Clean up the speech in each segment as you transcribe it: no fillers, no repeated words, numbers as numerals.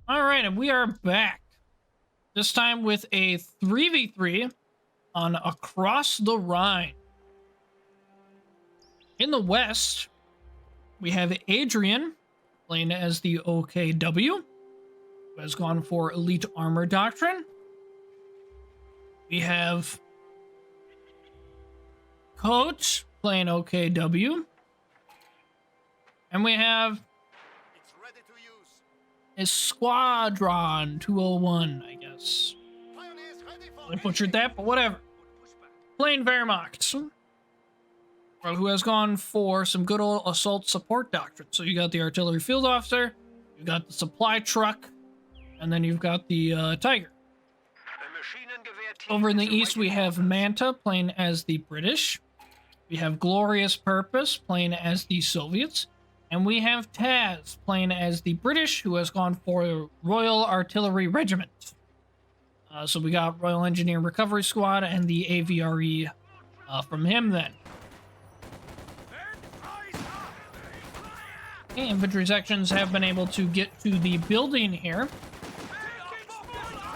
All right, and we are back. This time with a 3v3 on Across the Rhine. In the West, we have Adrian playing as the OKW, who has gone for Elite Armor Doctrine. We have Coach playing OKW. And we have a Squadron 201, I guess. I butchered that, but whatever. Playing Wehrmacht, who has gone for some good old assault support doctrine. So you got the artillery field officer, you got the supply truck, and then you've got the Tiger. Over in the east, we have Manta playing as the British. We have Glorious Purpose playing as the Soviets. And we have Taz playing as the British, who has gone for Royal Artillery Regiment. So we got Royal Engineer Recovery Squad and the AVRE from him then. Okay, infantry sections have been able to get to the building here.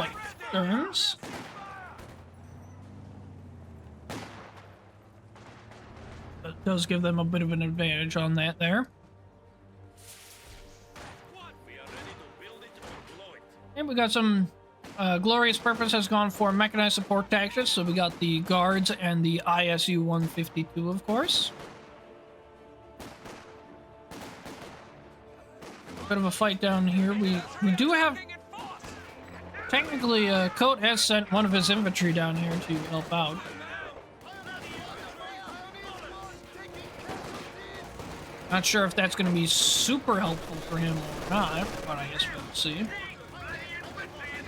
Like Sturms. That does give them a bit of an advantage on that there. And we got some Glorious Purpose has gone for mechanized support tactics, so we got the guards and the ISU 152, of course. Bit of a fight down here. We do have technically Coat has sent one of his infantry down here to help out. Not sure if that's going to be super helpful for him or not, but I guess we'll see.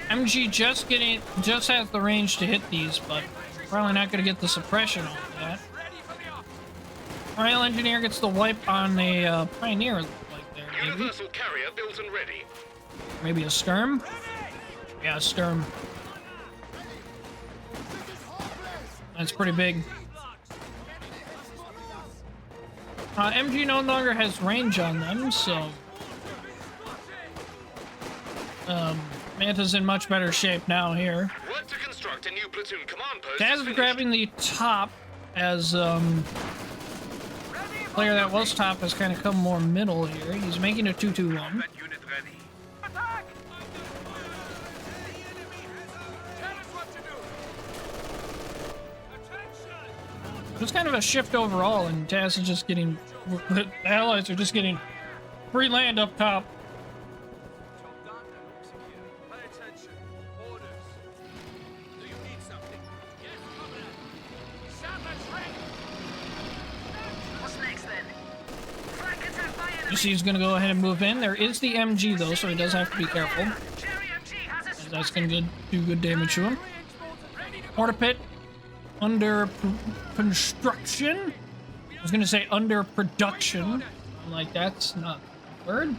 MG just has the range to hit these, but probably not going to get the suppression on that. Royal Engineer gets the wipe on a Pioneer, like there, maybe. Universal carrier built and ready. Maybe a Sturm? Yeah, a Sturm. That's pretty big. MG no longer has range on them, so Manta's in much better shape now here. Work to construct a new platoon command post. Taz is grabbing the top as player that was top has kind of come more middle here. He's making a 2-2-1. It's kind of a shift overall, and Taz is just getting, the allies are just getting free land up top. You see he's going to go ahead and move in. There is the MG, though, so he does have to be careful. That's going to do good damage to him. Mortar pit under construction. I was going to say under production. I'm like, that's not a word.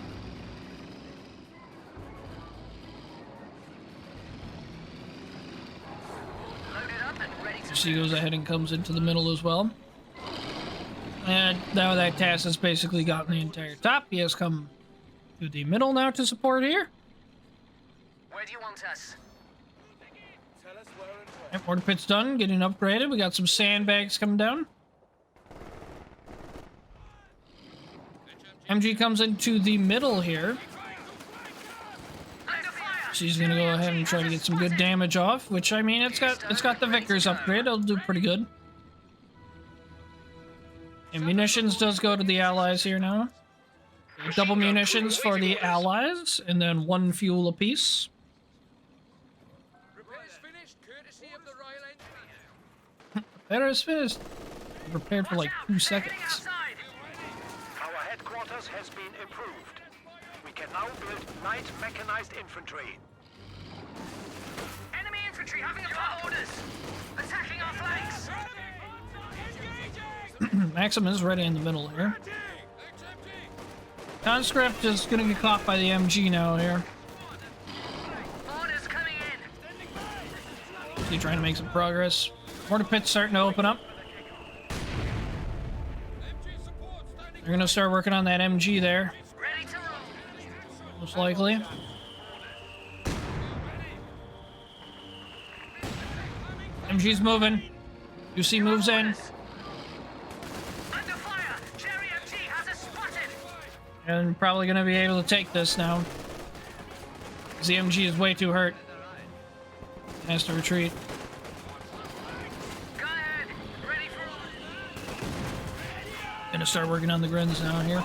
You see he goes ahead and comes into the middle as well. And now that Taz has basically gotten the entire top, he has come to the middle now to support here. Where do you want us? Yep, mortar pit's done, getting upgraded. We got some sandbags coming down. MG comes into the middle here. She's gonna go ahead and try to get some good damage off, which I mean it's got the Vickers upgrade. It'll do pretty good. And munitions does go to the allies here now. Double munitions for the allies, and then 1 fuel apiece. Repair is finished. Prepared for like 2 seconds. Our headquarters has been improved. We can now build light mechanized infantry. Enemy infantry having a orders. Attacking our flanks. Maxim is ready in the middle here. Conscript is gonna get caught by the MG now here. Orders coming in. He's trying to make some progress. Mortar pit's starting to open up. They're gonna start working on that MG there. Ready to roll. Most likely. MG's moving. UC moves in. Under fire! Cherry MG has us spotted! And probably going to be able to take this now. The MG is way too hurt. Has to retreat. Go ahead! Ready for... Gonna start working on the grins now here.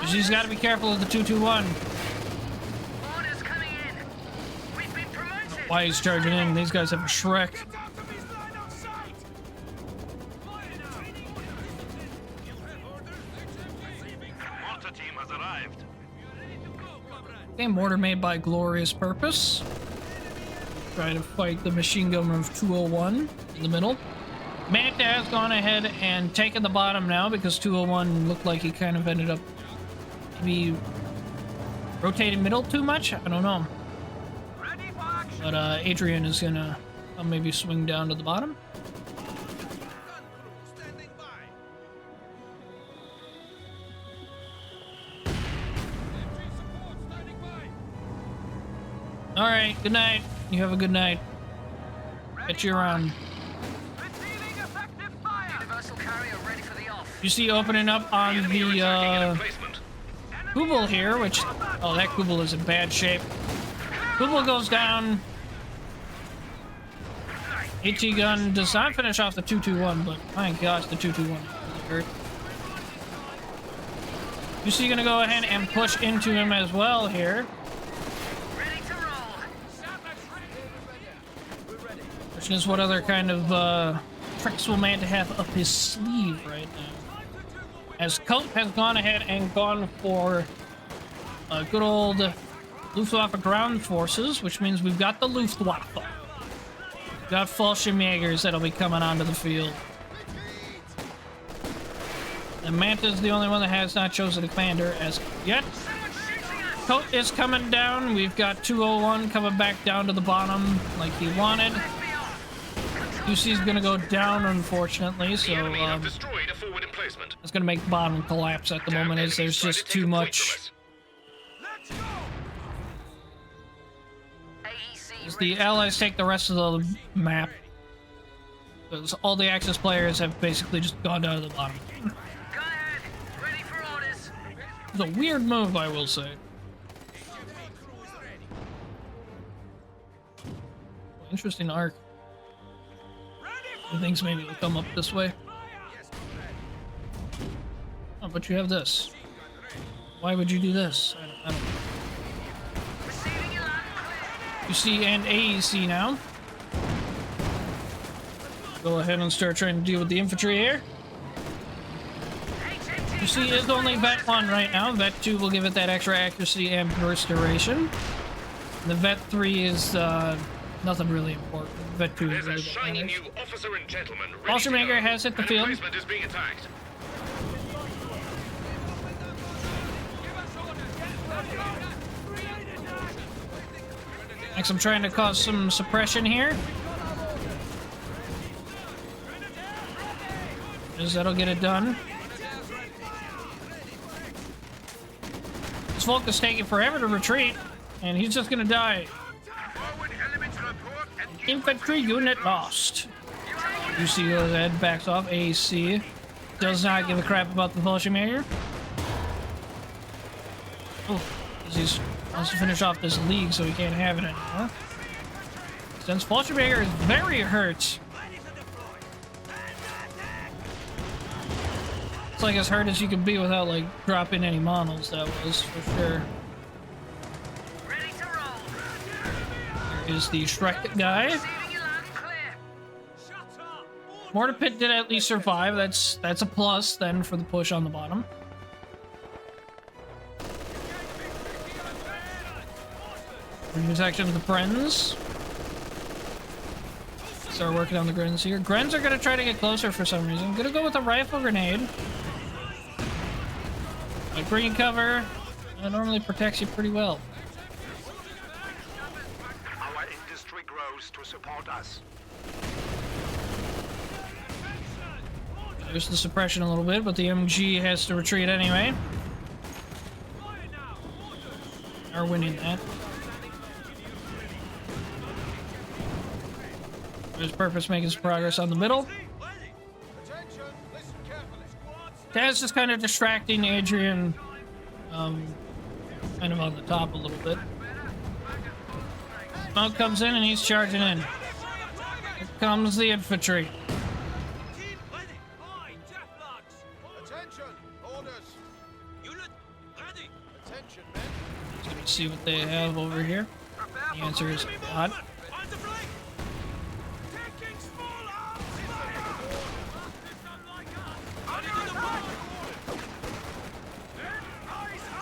She's got to be careful of the 221. Orders coming in! We've been promoted! Why he's charging in? These guys have a Shrek. Mortar team has arrived. Okay, mortar made by Glorious Purpose. Try to fight the machine gun of 201 in the middle. Manta has gone ahead and taken the bottom now because 201 looked like he kind of ended up maybe rotating middle too much. I don't know. But Adrian is gonna maybe swing down to the bottom. All right, good night. You have a good night. Get you around. Receiving effective fire! Universal carrier ready for the off. You see opening up on Enemy are attacking in the emplacement. Kubel here, which... Oh, that Kubel is in bad shape. Kubel goes down. AT gun does not finish off the 221, but my gosh, the 221 really hurt. You see, gonna go ahead and push into him as well here. Ready to roll! Question is, what other kind of tricks will Manta have up his sleeve right now? As Colt has gone ahead and gone for good old Luftwaffe ground forces, which means we've got the Luftwaffe. We've got Fallschirmjägers that'll be coming onto the field. And Manta's the only one that has not chosen a commander as yet. Colt is coming down. We've got 201 coming back down to the bottom like he wanted. UC's gonna go down, unfortunately, so The enemy have destroyed a forward emplacement. it's gonna make the bottom collapse at the moment as there's just too much. As the Allies take the rest of the map, because all the Axis players have basically just gone down to the bottom. Go ahead! Ready for orders! It's a weird move, I will say. Interesting arc. Things maybe will come up this way. Oh, but you have this. Why would you do this? I don't know. Receiving your land clear! UC and AEC now. Go ahead and start trying to deal with the infantry here. HMT UC is only Vet 1 right now. Vet 2 will give it that extra accuracy and burst duration. The Vet 3 is nothing really important. Vet 2 is There's a really shiny damage. new officer and gentleman ready to Fallschirmjäger go. has hit the An field. emplacement is being attacked. Next, I'm trying to cause some suppression here. Because that'll get it done. This Volk is taking forever to retreat, and he's just gonna die. Infantry unit lost. UC goes ahead, backs off. AAC does not give a crap about the Fallschirmjäger. Oh, he wants to finish off this league, so he can't have it anymore. Since Fallschirmjäger is very hurt. It's like as hurt as you could be without like dropping any monos, that was for sure. ready to roll! There is the Shrek guy. Receiving your land clear! Mortar Pit did at least survive. That's a plus then for the push on the bottom. Intersection of the Brenns. Start working on the Grens here. Grens are gonna try to get closer for some reason. Gonna go with a rifle grenade. Like green cover, that normally protects you pretty well. Our industry grows to support us. There's the suppression a little bit, but the MG has to retreat anyway. Are winning that. His purpose making his progress on the middle. Taz is kind of distracting Adrian, kind of on the top a little bit. Smoke comes in and he's charging in. Here comes the infantry. Let's go see what they have over here. The answer is God.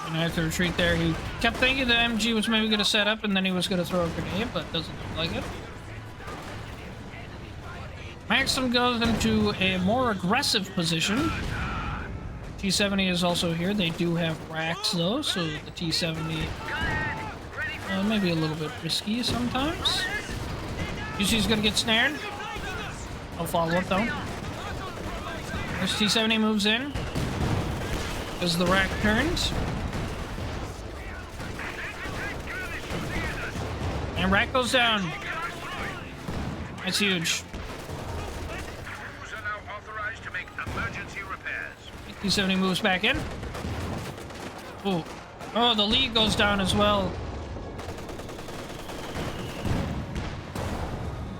And I have to retreat there. He kept thinking the MG was maybe going to set up and then he was going to throw a grenade, but doesn't look like it. Maxim goes into a more aggressive position. T-70 is also here. They do have racks though, so the T-70 maybe a little bit risky sometimes. You see he's going to get snared. I'll follow up though. First T-70 moves in. As the rack turns. And rack goes down. That's huge. Crews are now authorized to make emergency repairs. T-70 moves back in. Oh, oh, the lead goes down as well.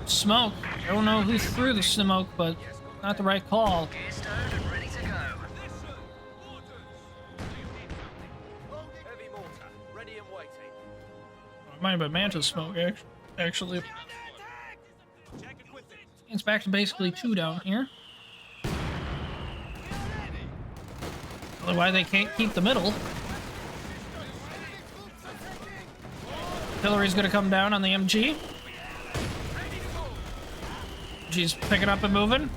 Smoke. I don't know who threw the smoke, but not the right call. Gear stowed and ready to go. Heavy mortar, ready and waiting. It might have been Manta's smoke, actually. It's back to basically 2 down here. Otherwise, they can't keep the middle. Artillery's gonna come down on the MG. She's picking up and moving.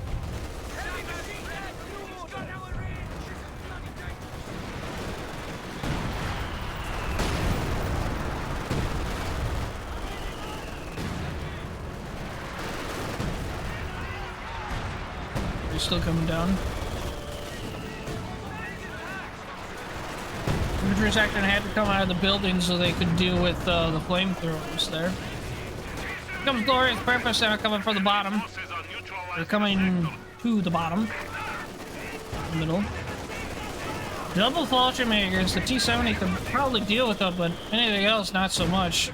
They're still coming down. Infantry section had to come out of the building so they could deal with the flamethrowers there. Here comes Glorious Purpose now coming from the bottom. Forces are neutralized. They're coming to the bottom. The middle. Double Falchion Makers. The T-70 can probably deal with them, but anything else, not so much.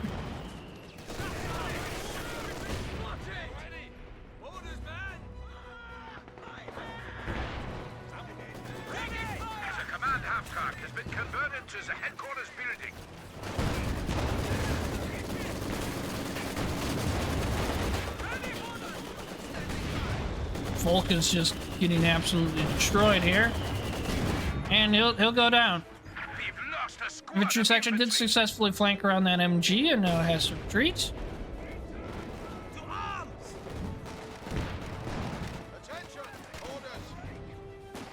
The command half-track has been converted to the headquarters building. Volk is just getting absolutely destroyed here. And he'll go down. We've lost a squad. Infantry of section did infantry. successfully flank around that MG and now has to retreat.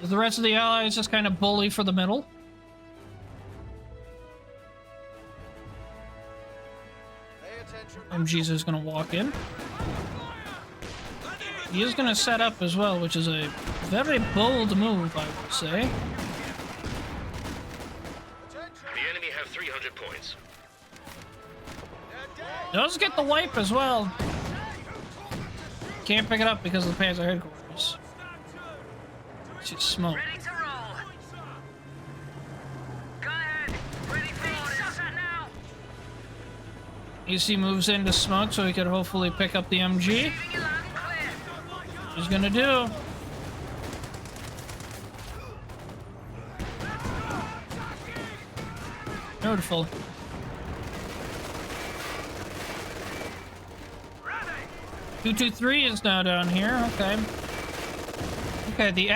The rest of the allies just kind of bully for the middle. MG's is going to walk in. He is going to set up as well, which is a very bold move, I would say. The enemy have 300 points. Does get the wipe as well. Can't pick it up because of the Panzer headquarters. It's just smoke. Ready to roll. Go ahead. Ready for orders. Now. EC moves into smoke so he could hopefully pick up the MG. Giving you loud and clear. He's gonna do. Beautiful. Ready. 223 is now down here. Okay. Okay, the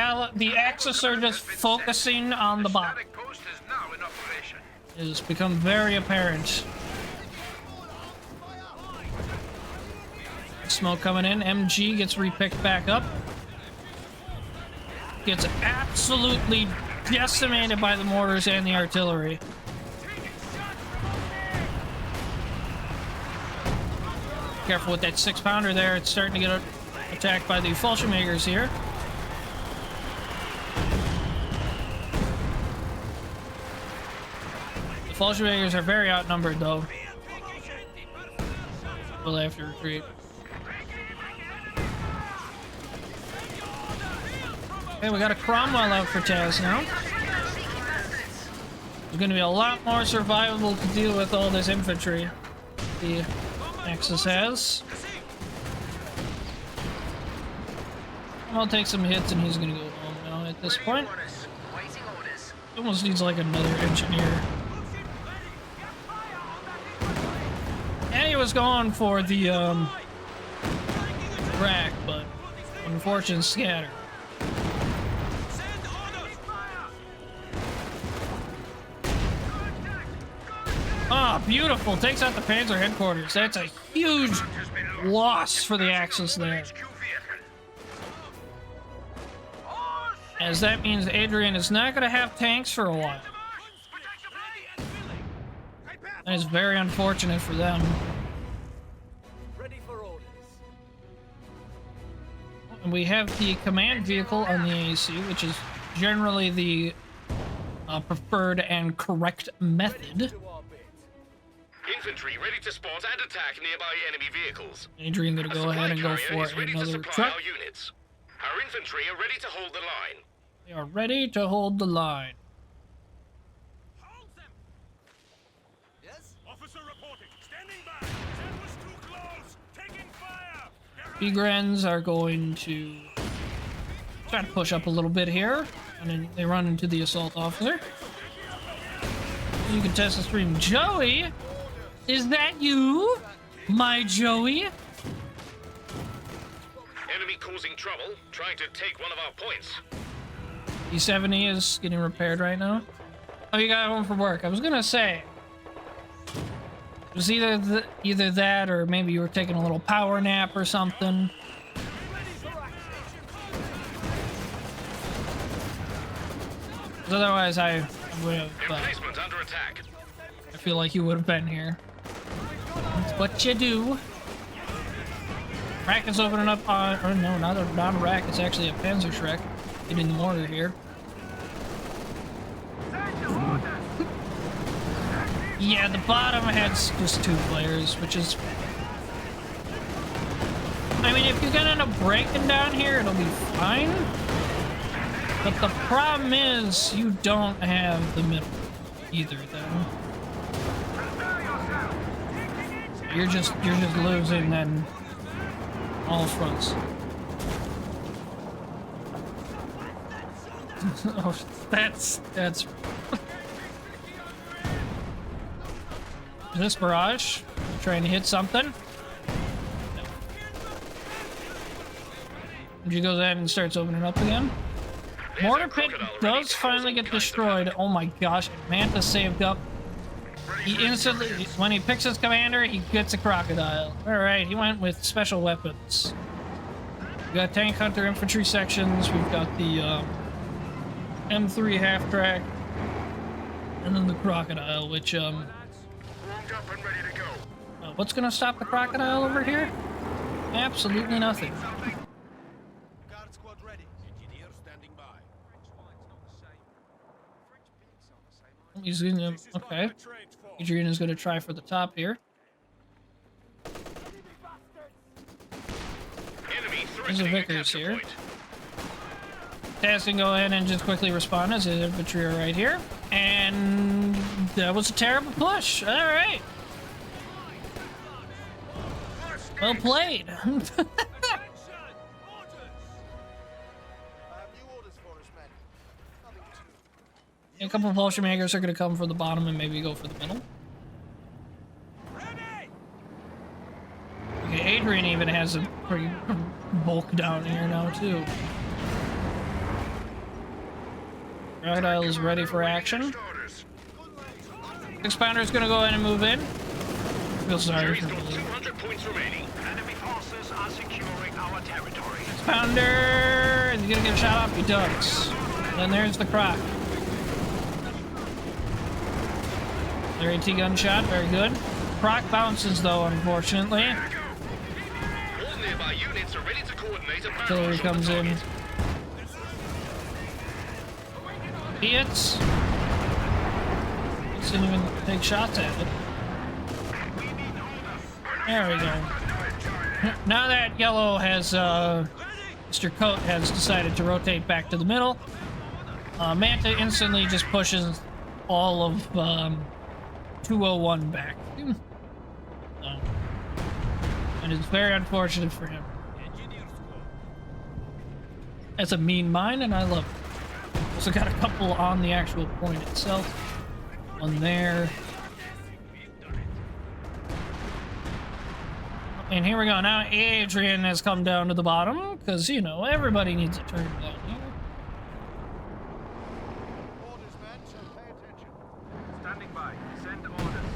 Axis are just focusing on the bot. Static post is now in operation. It has become very apparent. Smoke coming in. MG gets repicked back up. Gets absolutely decimated by the mortars and the artillery. Careful with that 6-pounder there. It's starting to get attacked by the Falchion Makers here. The Falchion Makers are very outnumbered though. Will they have to retreat? Okay, we got a Cromwell out for Taz now. There's gonna be a lot more survivable to deal with all this infantry the Axis has. I'll take some hits and he's gonna go home now at this point. He almost needs like another engineer. And he was going for the rack, but unfortunate scatter. Ah, beautiful. Takes out the Panzer headquarters. That's a huge loss for the Axis there. As that means Adrian is not going to have tanks for a while. That is very unfortunate for them. And we have the command vehicle on the AC, which is generally the preferred and correct method. Infantry ready to spot and attack nearby enemy vehicles. Adrian gonna go ahead and go for another truck. Our units. Our infantry are ready to hold the line. They are ready to hold the line. Hold them. Yes? Officer reporting. Standing by. That was too close. Taking fire. Begrens are going to try to push up a little bit here, and then they run into the assault officer. You can test the stream. Joey, is that you, my Joey? Enemy causing trouble, trying to take one of our points. E70 is getting repaired right now. Oh, you got home from work. I was gonna say it was either that or maybe you were taking a little power nap or something. 'Cause otherwise, I would have. Emplacement under attack. I feel like you would have been here. That's what you do. Rack is opening up on, or no, not a rack. It's actually a Panzerschreck getting the mortar here. Yeah, the bottom has just 2 players, which is. I mean, if you're gonna end up breaking down here, it'll be fine. But the problem is, you don't have the middle either, though. You're just losing then all fronts. Oh, that's. Is this barrage trying to hit something? No. She goes ahead and starts opening up again. Mortar pit does finally get destroyed. Oh my gosh, Manta saved up. He instantly, when he picks his commander, he gets a crocodile. Alright, he went with special weapons. We got tank hunter infantry sections, we've got the M3 half track, and then the crocodile, which what's gonna stop the crocodile over here? Absolutely nothing. Guard squad ready. Engineer standing by. He's gonna, okay. Adrian is gonna try for the top here. There's a Vickers here. Taz can go ahead and just quickly respond as his infantry are right here. And that was a terrible push. Alright. Well played. A couple of potion makers are going to come for the bottom and maybe go for the middle. Okay, Adrian even has a pretty bulk down here now too. Crocodile is ready for action. 6-pounder is going to go ahead and move in. Feel sorry for me. 200 points remaining. Enemy forces are securing our territory. 6-pounder! Is he going to get a shot off? He does. Then there's the croc. Their AT gunshot, very good. Croc bounces though, unfortunately. All nearby units are ready to coordinate a Artillery comes in. Hits. Didn't even take shots at it. There we go. Now that yellow has Mr. Coat has decided to rotate back to the middle. Manta instantly just pushes all of 201 back. And it's very unfortunate for him. That's a mean mine, and I love it. Also got a couple on the actual point itself. One there. And here we go. Now Adrian has come down to the bottom, because, you know, everybody needs a turn down here. Orders, men, so pay attention. Standing by. Send orders.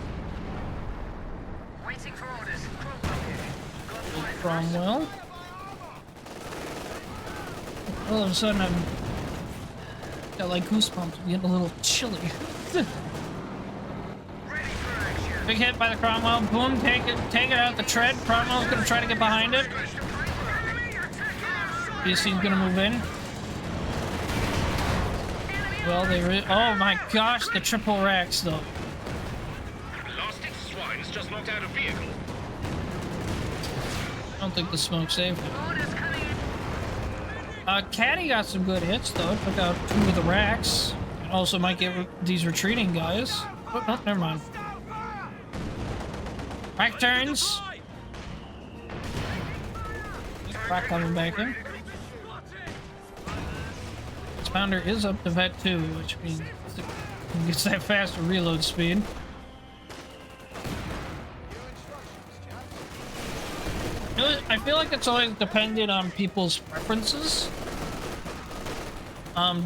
Waiting for orders. Cromwell. All of a sudden, I'm got like goosebumps. I'm getting a little chilly. Big hit by the Cromwell. Boom, take it out the tread. Cromwell's gonna try to get behind it. BC's gonna move in. Well, oh my gosh, the triple racks though. Lost its swines just knocked out a vehicle. I don't think the smoke saved him. Caddy got some good hits though. Took out 2 of the racks. Also might get these retreating guys. Oh, no, never mind. Rack turns. Rack coming back in. Pounder is up to vet 2, which means it gets that faster reload speed. I feel like it's always dependent on people's preferences.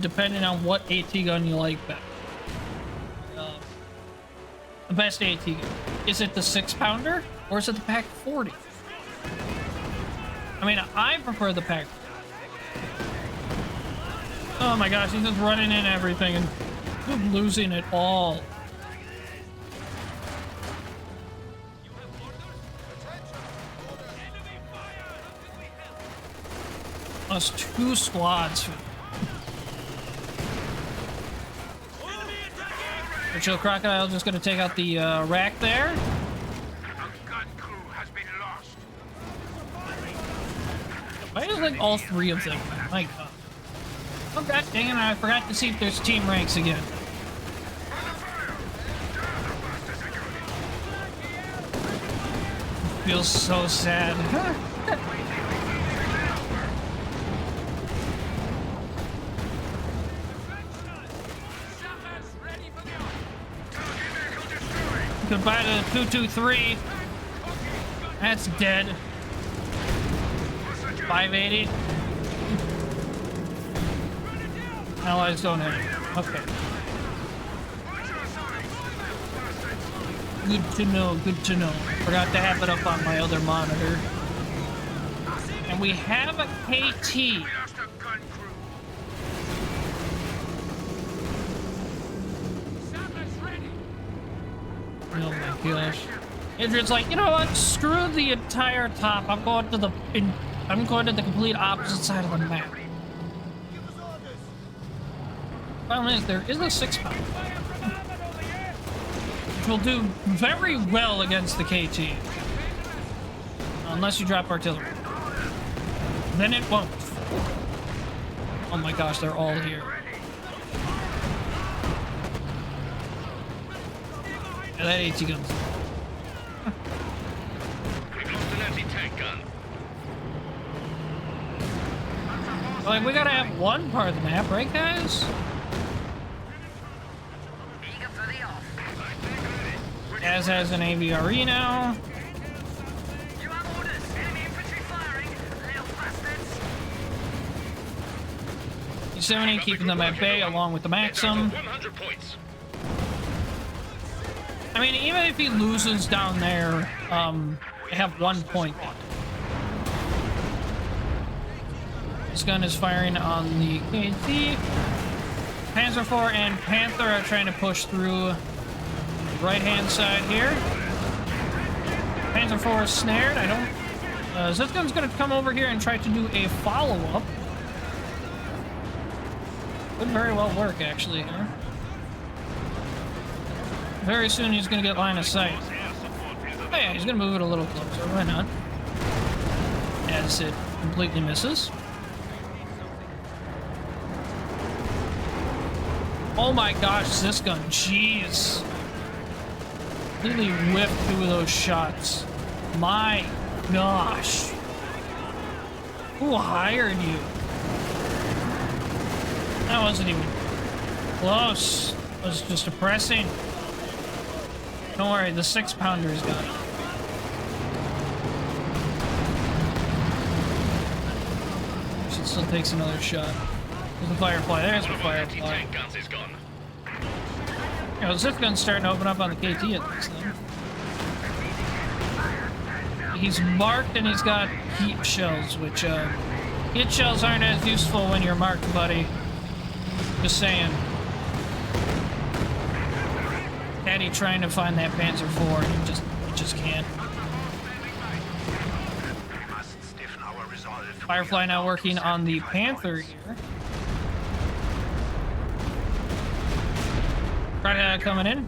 Depending on what AT gun you like better. The best AT gun. Is it the 6-pounder or is it the Pack 40? I mean, I prefer the Pack 40. Oh my gosh, he's just running in everything and losing it all. Plus 2 squads. Chill Crocodile just gonna take out the rack there. A gun crew has been lost. Why is like all 3 of them? My god. Oh god dang it, I forgot to see if there's team ranks again. Feels so sad. Goodbye to 223. That's dead. 580. Allies don't have it. Okay. Good to know, good to know. Forgot to have it up on my other monitor. And we have a KT. Oh my gosh. Adrian's like, you know what? Screw the entire top. I'm going to the complete opposite side of the map. Problem is, there is a 6-pounder, which will do very well against the KT, unless you drop artillery. Then it won't. Oh my gosh, they're all here. Yeah, that AT gun's. We've lost an anti-tank gun. Like, we gotta have one part of the map, right, guys? As has an AVRE now. You have orders. Enemy infantry firing. Little bastards. 70 keeping them at bay along with the Maxim. 100 points. I mean, even if he loses down there, they have 1 point. This gun is firing on the KT. Panzer IV and Panther are trying to push through the right-hand side here. Panzer IV is snared. I don't... Zitgun's going to come over here and try to do a follow-up. Could very well work, actually, here. Very soon he's going to get line of sight. Oh yeah, he's going to move it a little closer. Why not? As it completely misses. Oh my gosh, this gun, jeez. Completely whiffed 2 of those shots. My gosh. Who hired you? That wasn't even close. It was just depressing. Don't worry, the 6-pounder's got it. Should still takes another shot. There's the Firefly. There's the Firefly. You know, this gun's starting to open up on the KT at least, then. He's marked and he's got heat shells, which, heat shells aren't as useful when you're marked, buddy. Just saying. Daddy trying to find that Panzer IV, and he just can't. Firefly now working on the Panther here. Right, coming in.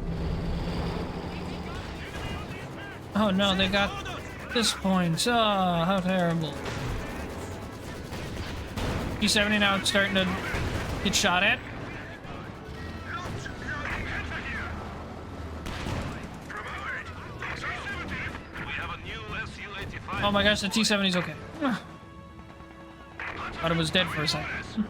Oh no, they got this point. Oh, how terrible. T-70 now starting to get shot at. Oh my gosh, the T-70's okay. Thought it was dead for a second.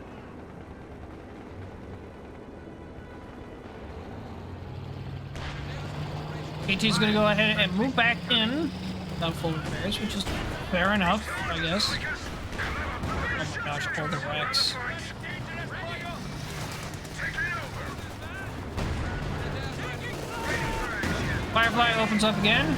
KT's gonna go ahead and move back in. Not full repairs, which is fair enough, I guess. Oh my gosh, all the racks. Firefly opens up again.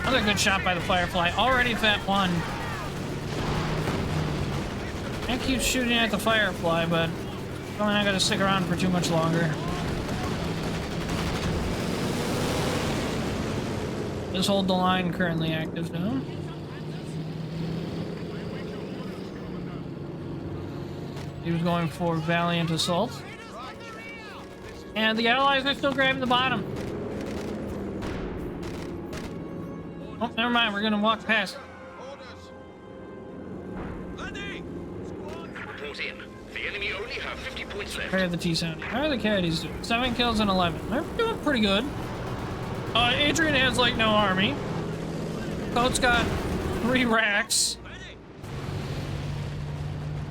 Another good shot by the Firefly. Already at 1. I keep shooting at the Firefly, but probably not gonna stick around for too much longer. Just hold the line currently active now. He was going for Valiant Assault. And the Allies are still grabbing the bottom. Oh, never mind, we're gonna walk past. The enemy only have 50 points left. Compare the T-70. How are the caddies doing? 7 kills and 11. They're doing pretty good. Adrian has like no army. Coat's got 3 racks.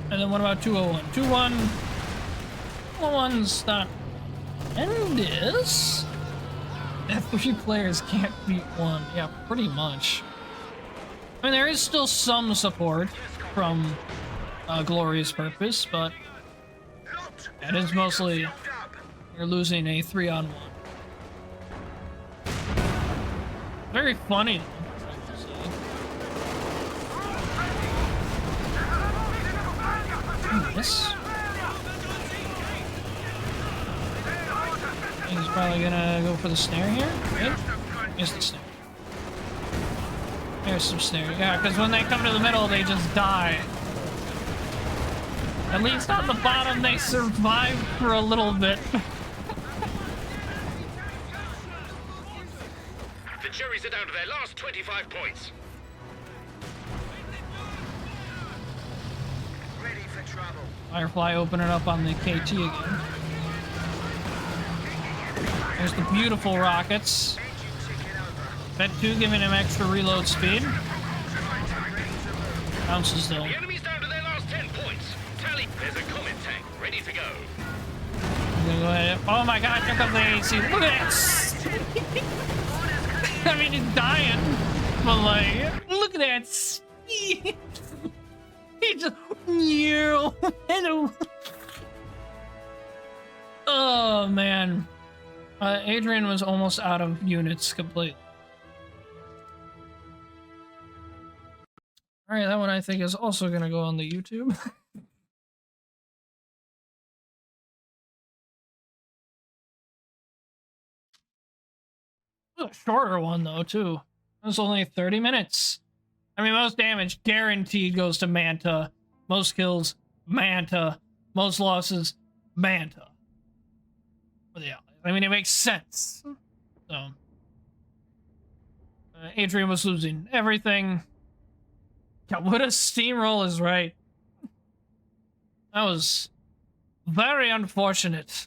And then what about 201? 201's not endless. That 3 players can't beat 1. Yeah, pretty much. I mean, there is still some support from Glorious Purpose, but that is mostly you're losing a 3-on-1. Very funny. Yes. He's probably gonna go for the snare here. Right? Here's the snare. There's some snare. Yeah, because when they come to the middle, they just die. At least on the bottom, they survive for a little bit. The Cherries are down to their last 25 points. Ready for trouble. Firefly opening up on the KT again. There's the beautiful rockets. Bet 2 giving him extra reload speed. Bounces though. The enemy's down to their last 10 points. Tally, there's a comet tank ready to go. I'm gonna go ahead. Oh my god, here comes the AC. Look at that! I mean, he's dying, but like, look at that speed. He just, hello. Oh man, Adrian was almost out of units completely. All right, that one I think is also gonna go on the YouTube. A shorter one though too. It was only 30 minutes. I mean, most damage guaranteed goes to Manta. Most kills, Manta. Most losses, Manta. But yeah, I mean, it makes sense. So, Adrian was losing everything. Yeah, what a steamroll is right. That was very unfortunate.